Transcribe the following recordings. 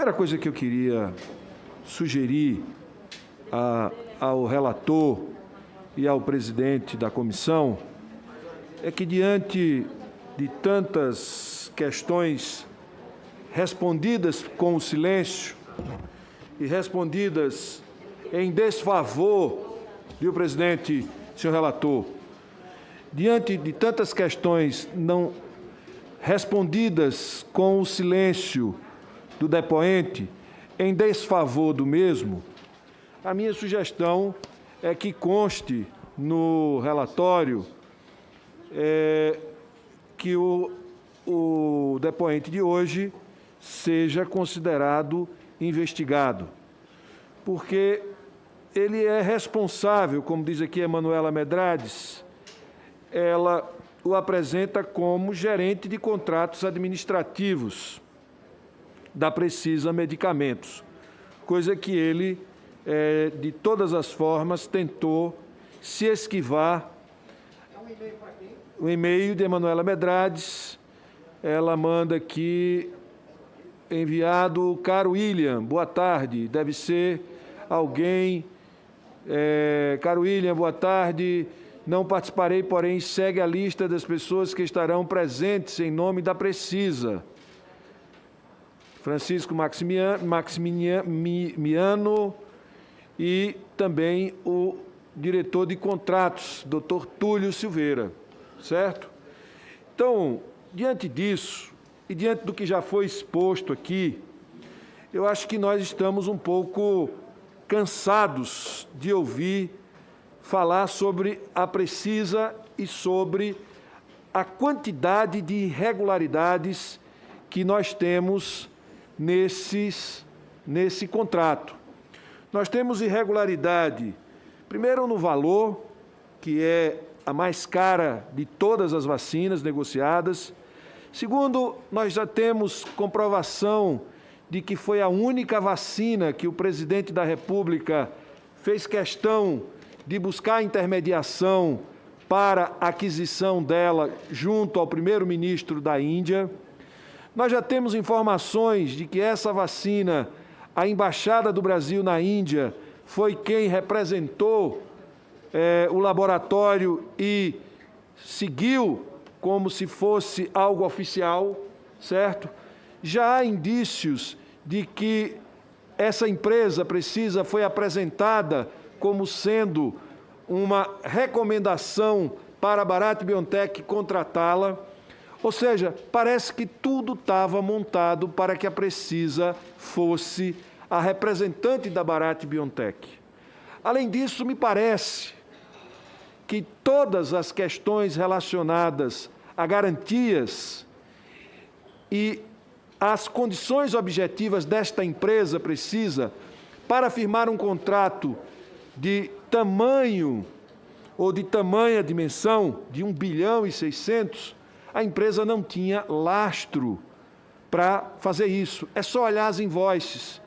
primeira coisa que eu queria sugerir ao relator e ao presidente da comissão é que, diante de tantas questões respondidas com o silêncio e respondidas em desfavor, viu, presidente, senhor relator, diante de tantas questões não respondidas com o silêncio do depoente em desfavor do mesmo, a minha sugestão é que conste no relatório que o depoente de hoje seja considerado investigado, porque ele é responsável, como diz aqui a Emanuela Medrades, ela o apresenta como gerente de contratos administrativos da Precisa Medicamentos, coisa que ele, de todas as formas, tentou se esquivar. O e-mail de Emanuela Medrades, ela manda aqui, enviado, caro William, boa tarde, deve ser alguém, caro William, boa tarde, não participarei, porém segue a lista das pessoas que estarão presentes em nome da Precisa. Francisco Maximiano e também o diretor de contratos, doutor Túlio Silveira, certo? Então, diante disso e diante do que já foi exposto aqui, eu acho que nós estamos um pouco cansados de ouvir falar sobre a Precisa e sobre a quantidade de irregularidades que nós temos nesse contrato. Nós temos irregularidade, primeiro no valor, que é a mais cara de todas as vacinas negociadas. Segundo, nós já temos comprovação de que foi a única vacina que o presidente da República fez questão de buscar intermediação para a aquisição dela junto ao primeiro-ministro da Índia. Nós já temos informações de que essa vacina, a Embaixada do Brasil na Índia, foi quem representou o laboratório e seguiu como se fosse algo oficial, certo? Já há indícios de que essa empresa Precisa foi apresentada como sendo uma recomendação para a Bharat BioNTech contratá-la. Ou seja, parece que tudo estava montado para que a Precisa fosse a representante da Bharat BioNTech. Além disso, me parece que todas as questões relacionadas a garantias e as condições objetivas desta empresa Precisa para firmar um contrato de tamanho ou de tamanha dimensão de 1,6 bilhão, a empresa não tinha lastro para fazer isso. É só olhar as invoices.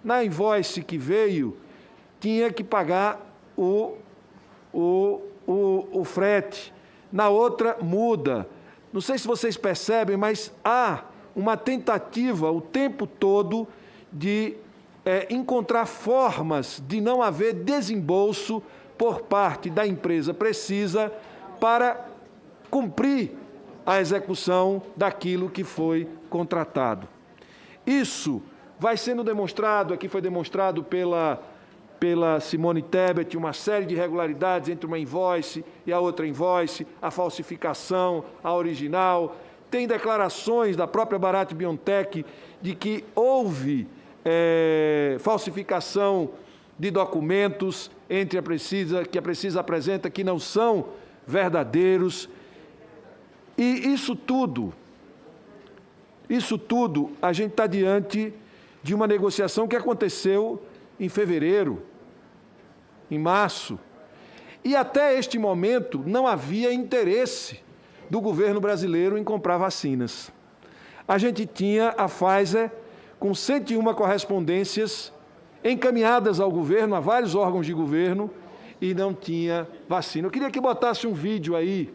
Na invoice que veio, tinha que pagar o frete. Na outra, muda. Não sei se vocês percebem, mas há uma tentativa o tempo todo de encontrar formas de não haver desembolso por parte da empresa Precisa para cumprir a execução daquilo que foi contratado. Isso vai sendo demonstrado, aqui foi demonstrado pela Simone Tebet, uma série de irregularidades entre uma invoice e a outra invoice, a falsificação, a original. Tem declarações da própria Bharat BioNTech de que houve falsificação de documentos entre que a Precisa apresenta que não são verdadeiros. E isso tudo, a gente está diante de uma negociação que aconteceu em fevereiro, em março, e até este momento não havia interesse do governo brasileiro em comprar vacinas. A gente tinha a Pfizer com 101 correspondências encaminhadas ao governo, a vários órgãos de governo, e não tinha vacina. Eu queria que botasse um vídeo aí,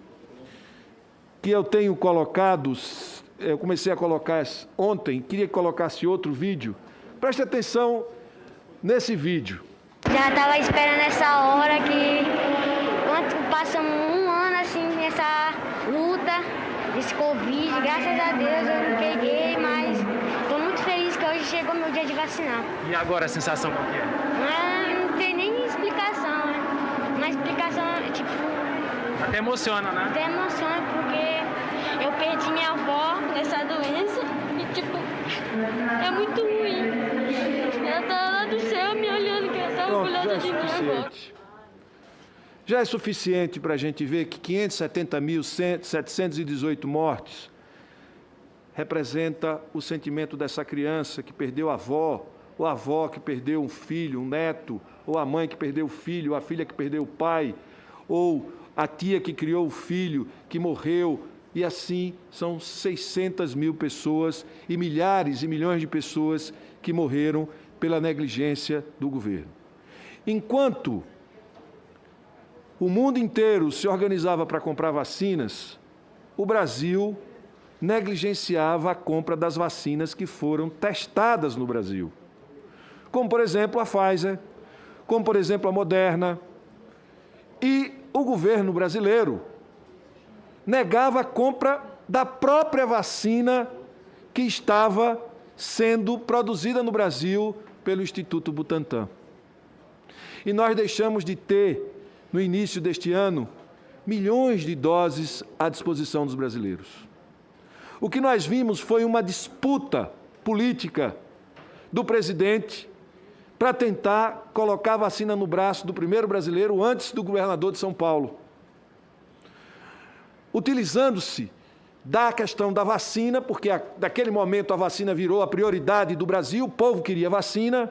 que eu tenho colocado, eu comecei a colocar ontem, queria que colocasse outro vídeo, Preste atenção nesse vídeo. Já estava esperando essa hora que passamos um ano assim nessa luta desse Covid. Graças a Deus eu não peguei, mas estou muito feliz que hoje chegou meu dia de vacinar. E agora a sensação qual que é? Não tem nem explicação, né? Uma explicação, tipo... Até emociona, né? Até emociona porque eu perdi minha avó nessa doença e, tipo, é muito ruim. Ela tá lá do céu me olhando, que ela tá orgulhosa de mim agora. Já é suficiente para a gente ver que 570.718 mortes representa o sentimento dessa criança que perdeu a avó, ou a avó que perdeu um filho, um neto, ou a mãe que perdeu o filho, ou a filha que perdeu o pai, ou a tia que criou o filho, que morreu, e assim são 600 mil pessoas e milhares e milhões de pessoas que morreram pela negligência do governo. Enquanto o mundo inteiro se organizava para comprar vacinas, o Brasil negligenciava a compra das vacinas que foram testadas no Brasil, como, por exemplo, a Pfizer, como, por exemplo, a Moderna, e o governo brasileiro negava a compra da própria vacina que estava sendo produzida no Brasil pelo Instituto Butantan. E nós deixamos de ter, no início deste ano, milhões de doses à disposição dos brasileiros. O que nós vimos foi uma disputa política do presidente para tentar colocar a vacina no braço do primeiro brasileiro antes do governador de São Paulo, utilizando-se da questão da vacina, porque naquele momento a vacina virou a prioridade do Brasil, o povo queria vacina,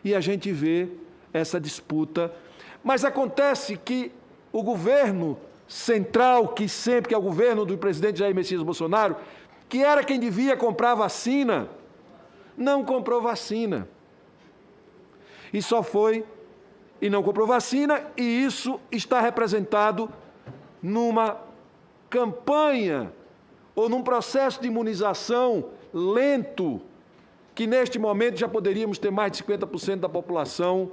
e a gente vê essa disputa. Mas acontece que o governo central, que é o governo do presidente Jair Messias Bolsonaro, que era quem devia comprar vacina, não comprou vacina. E só foi e não comprou vacina, e isso está representado numa campanha ou num processo de imunização lento, que neste momento já poderíamos ter mais de 50% da população,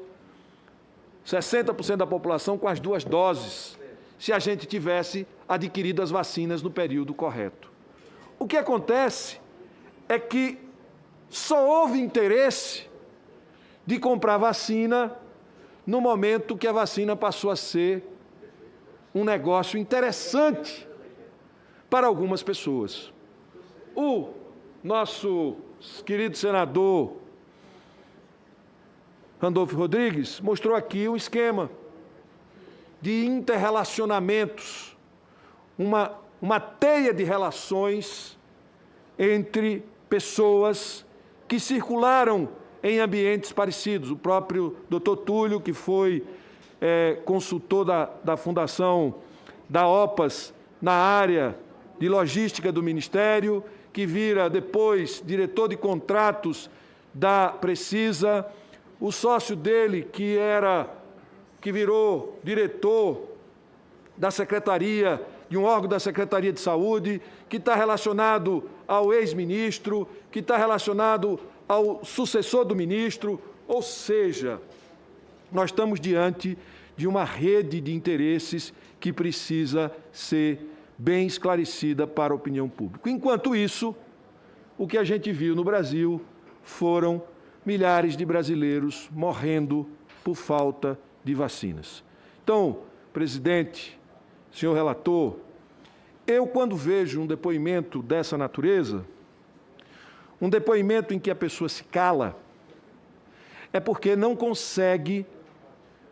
60% da população com as 2 doses, se a gente tivesse adquirido as vacinas no período correto. O que acontece é que só houve interesse de comprar vacina no momento que a vacina passou a ser um negócio interessante para algumas pessoas. O nosso querido senador Randolfo Rodrigues mostrou aqui um esquema de interrelacionamentos, uma teia de relações entre pessoas que circularam em ambientes parecidos. O próprio doutor Túlio, que foi consultor da Fundação da OPAS na área de logística do Ministério, que vira depois diretor de contratos da Precisa, o sócio dele, que virou diretor da Secretaria, de um órgão da Secretaria de Saúde, que está relacionado ao ex-ministro, que está relacionado ao sucessor do ministro, ou seja, nós estamos diante de uma rede de interesses que precisa ser bem esclarecida para a opinião pública. Enquanto isso, o que a gente viu no Brasil foram milhares de brasileiros morrendo por falta de vacinas. Então, presidente, senhor relator, eu, quando vejo um depoimento dessa natureza, um depoimento em que a pessoa se cala, é porque não consegue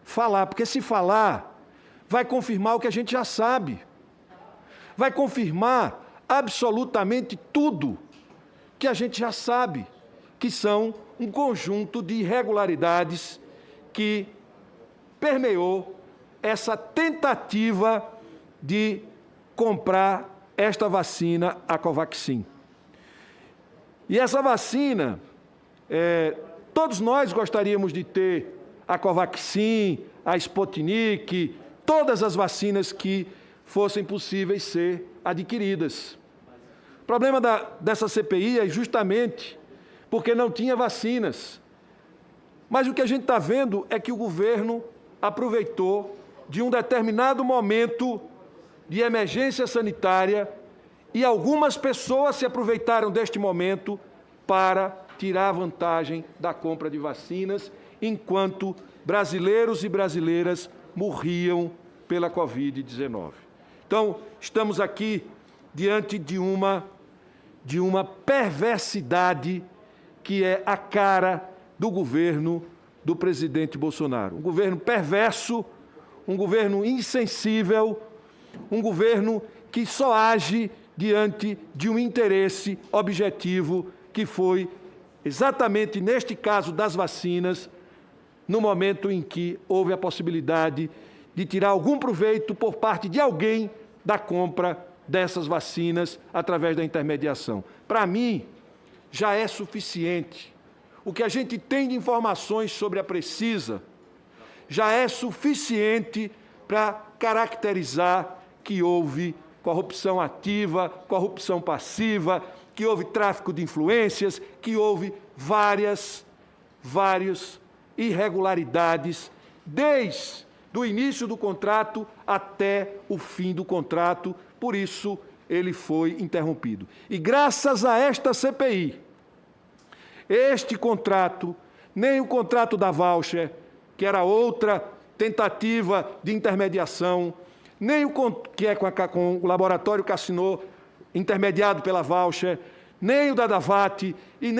falar, porque se falar, vai confirmar o que a gente já sabe, vai confirmar absolutamente tudo que a gente já sabe, que são um conjunto de irregularidades que permeou essa tentativa de comprar esta vacina, a Covaxin. E essa vacina, todos nós gostaríamos de ter a Covaxin, a Sputnik, todas as vacinas que fossem possíveis ser adquiridas. O problema dessa CPI é justamente porque não tinha vacinas. Mas o que a gente está vendo é que o governo aproveitou de um determinado momento de emergência sanitária e algumas pessoas se aproveitaram deste momento para tirar vantagem da compra de vacinas, enquanto brasileiros e brasileiras morriam pela Covid-19. Então, estamos aqui diante de uma perversidade que é a cara do governo do presidente Bolsonaro. Um governo perverso, um governo insensível, um governo que só age diante de um interesse objetivo, que foi exatamente neste caso das vacinas, no momento em que houve a possibilidade de tirar algum proveito por parte de alguém da compra dessas vacinas através da intermediação. Para mim, já é suficiente. O que a gente tem de informações sobre a Precisa já é suficiente para caracterizar que houve corrupção ativa, corrupção passiva, que houve tráfico de influências, que houve várias irregularidades desde o início do contrato até o fim do contrato. Por isso, ele foi interrompido. E graças a esta CPI, este contrato, nem o contrato da voucher, que era outra tentativa de intermediação, nem o que é com o laboratório que assinou, intermediado pela voucher, nem o da Davat, e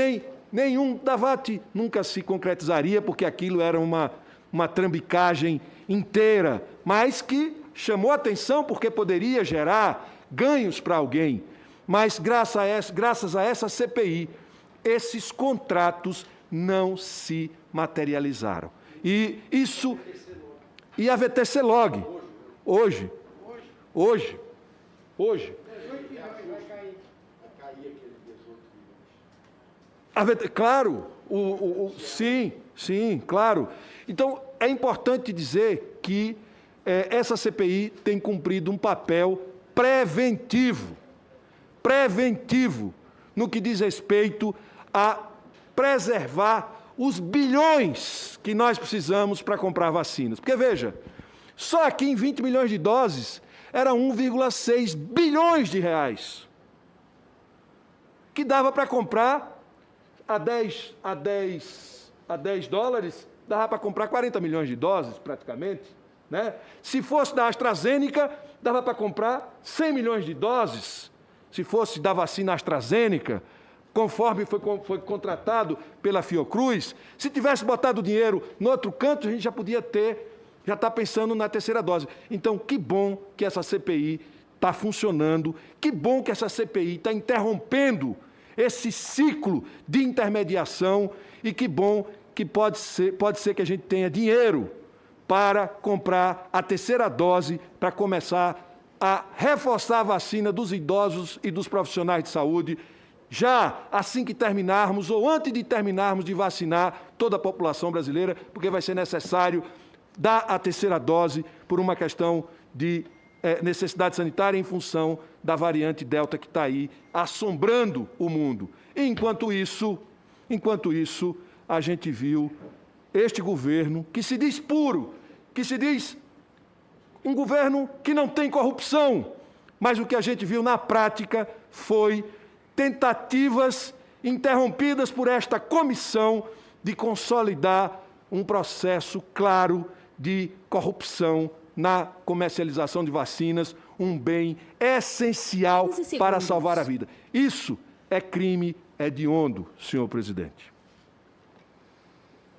nenhum Davat nunca se concretizaria, porque aquilo era uma trambicagem inteira, mas que chamou atenção porque poderia gerar ganhos para alguém. Mas, graças a essa CPI, esses contratos não se materializaram. E a VTC Log, hoje. Claro, sim, claro. Então, é importante dizer que essa CPI tem cumprido um papel preventivo no que diz respeito a preservar os bilhões que nós precisamos para comprar vacinas. Porque, veja, só aqui em 20 milhões de doses era 1,6 bilhões de reais, que dava para comprar a 10 dólares, dava para comprar 40 milhões de doses, praticamente, né? Se fosse da AstraZeneca, dava para comprar 100 milhões de doses, se fosse da vacina AstraZeneca, conforme foi contratado pela Fiocruz. Se tivesse botado dinheiro no outro canto, a gente já podia já está pensando na terceira dose. Então, que bom que essa CPI está funcionando, que bom que essa CPI está interrompendo esse ciclo de intermediação, e que bom que pode ser que a gente tenha dinheiro para comprar a terceira dose, para começar a reforçar a vacina dos idosos e dos profissionais de saúde, já assim que terminarmos, ou antes de terminarmos de vacinar toda a população brasileira, porque vai ser necessário dar a terceira dose por uma questão de necessidade sanitária em função da variante Delta que está aí assombrando o mundo. E, enquanto isso, a gente viu este governo que se diz puro, que se diz um governo que não tem corrupção, mas o que a gente viu na prática foi tentativas interrompidas por esta comissão de consolidar um processo claro de corrupção na comercialização de vacinas, um bem essencial para salvar a vida. Isso é crime hediondo, senhor presidente.